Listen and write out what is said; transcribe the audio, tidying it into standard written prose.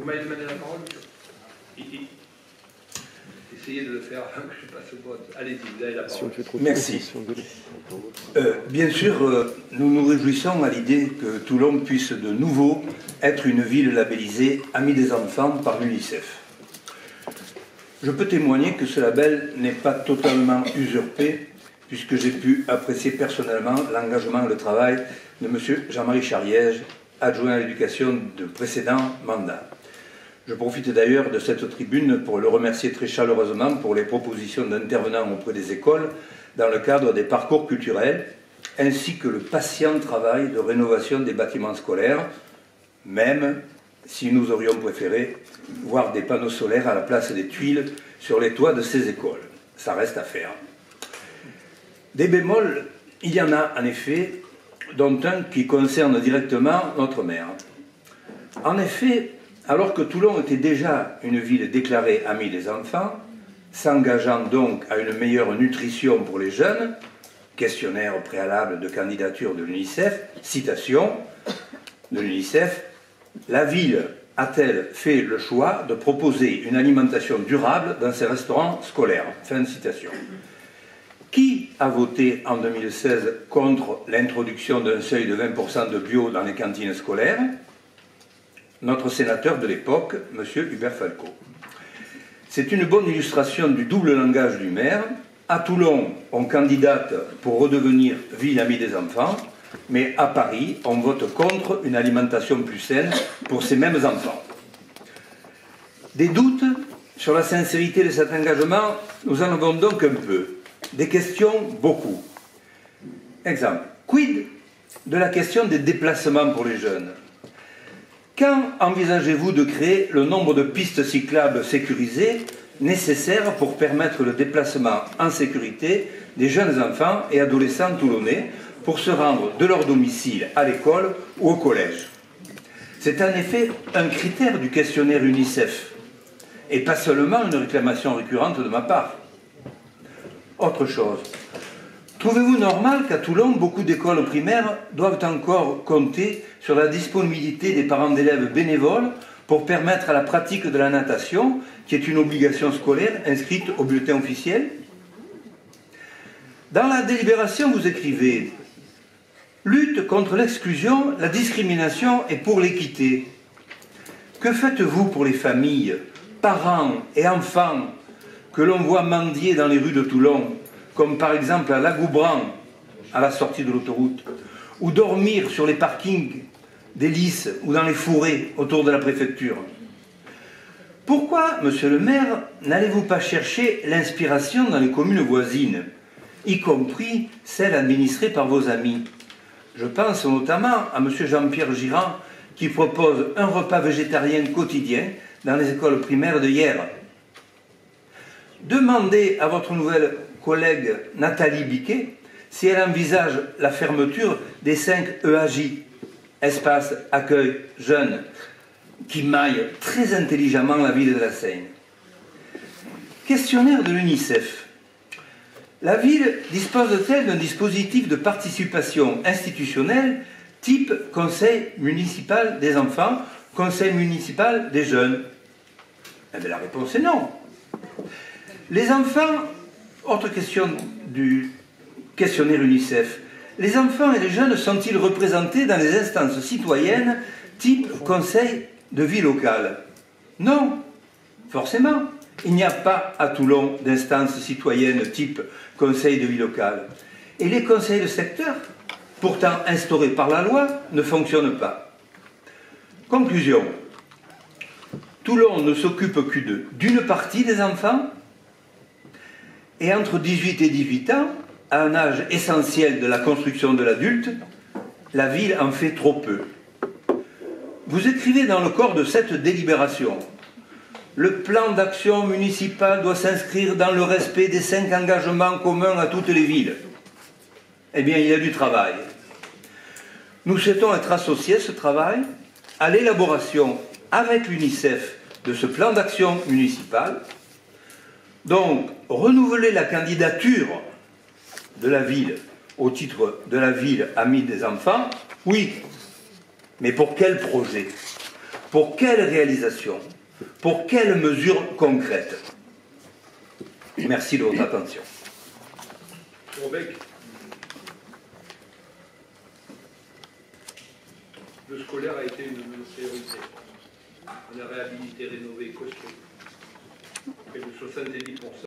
Vous m'avez demandé la parole, monsieur. Essayez de le faire avant que je passe au vote. Allez-y, vous avez la parole. Merci. Bien sûr, nous nous réjouissons à l'idée que Toulon puisse de nouveau être une ville labellisée Amis des enfants par l'UNICEF. Je peux témoigner que ce label n'est pas totalement usurpé, puisque j'ai pu apprécier personnellement l'engagement et le travail de M. Jean-Marie Chariège, adjoint à l'éducation de précédents mandats. Je profite d'ailleurs de cette tribune pour le remercier très chaleureusement pour les propositions d'intervenants auprès des écoles dans le cadre des parcours culturels, ainsi que le patient travail de rénovation des bâtiments scolaires, même si nous aurions préféré voir des panneaux solaires à la place des tuiles sur les toits de ces écoles. Ça reste à faire. Des bémols, il y en a en effet, dont un qui concerne directement notre maire. En effet, alors que Toulon était déjà une ville déclarée amie des enfants, s'engageant donc à une meilleure nutrition pour les jeunes, questionnaire préalable de candidature de l'UNICEF, citation de l'UNICEF, la ville a-t-elle fait le choix de proposer une alimentation durable dans ses restaurants scolaires? Fin de citation. Qui a voté en 2016 contre l'introduction d'un seuil de 20% de bio dans les cantines scolaires? Notre sénateur de l'époque, M. Hubert Falco. C'est une bonne illustration du double langage du maire. À Toulon, on candidate pour redevenir ville amie des enfants, mais à Paris, on vote contre une alimentation plus saine pour ces mêmes enfants. Des doutes sur la sincérité de cet engagement, nous en avons donc un peu. Des questions, beaucoup. Exemple, quid de la question des déplacements pour les jeunes? Quand envisagez-vous de créer le nombre de pistes cyclables sécurisées nécessaires pour permettre le déplacement en sécurité des jeunes enfants et adolescents toulonnais pour se rendre de leur domicile à l'école ou au collège? C'est en effet un critère du questionnaire UNICEF et pas seulement une réclamation récurrente de ma part. Autre chose, trouvez-vous normal qu'à Toulon, beaucoup d'écoles primaires doivent encore compter sur la disponibilité des parents d'élèves bénévoles pour permettre à la pratique de la natation, qui est une obligation scolaire inscrite au bulletin officiel? Dans la délibération, vous écrivez « Lutte contre l'exclusion, la discrimination et pour l'équité ». Que faites-vous pour les familles, parents et enfants que l'on voit mendier dans les rues de Toulon, comme par exemple à Lagoubran, à la sortie de l'autoroute, ou dormir sur les parkings des Lys ou dans les fourrés autour de la préfecture? Pourquoi, monsieur le maire, n'allez-vous pas chercher l'inspiration dans les communes voisines, y compris celles administrées par vos amis? Je pense notamment à monsieur Jean-Pierre Girand, qui propose un repas végétarien quotidien dans les écoles primaires de Hyères. Demandez à votre nouvelle collègue Nathalie Biquet si elle envisage la fermeture des 5 EAJ, espaces accueil jeunes, qui maillent très intelligemment la ville de la Seine. Questionnaire de l'UNICEF. La ville dispose-t-elle d'un dispositif de participation institutionnelle type conseil municipal des enfants, conseil municipal des jeunes? Eh bien, la réponse est non. Les enfants, autre question du questionnaire UNICEF, les enfants et les jeunes sont-ils représentés dans les instances citoyennes type conseil de vie locale? Non, forcément. Il n'y a pas à Toulon d'instances citoyennes type conseil de vie locale. Et les conseils de secteur, pourtant instaurés par la loi, ne fonctionnent pas. Conclusion. Toulon ne s'occupe que d'une partie des enfants, et entre 18 et 18 ans, à un âge essentiel de la construction de l'adulte, la ville en fait trop peu. Vous écrivez dans le corps de cette délibération: le plan d'action municipal doit s'inscrire dans le respect des 5 engagements communs à toutes les villes. Eh bien, il y a du travail. Nous souhaitons être associés à ce travail, à l'élaboration avec l'UNICEF de ce plan d'action municipal. Donc, renouveler la candidature de la ville au titre de la ville amie des enfants, oui. Mais pour quel projet? Pour quelles réalisations? Pour quelles mesures concrètes? Merci de votre attention. Le scolaire a été une de nos priorités. On a réhabilité, rénové, construit. Près de 70%.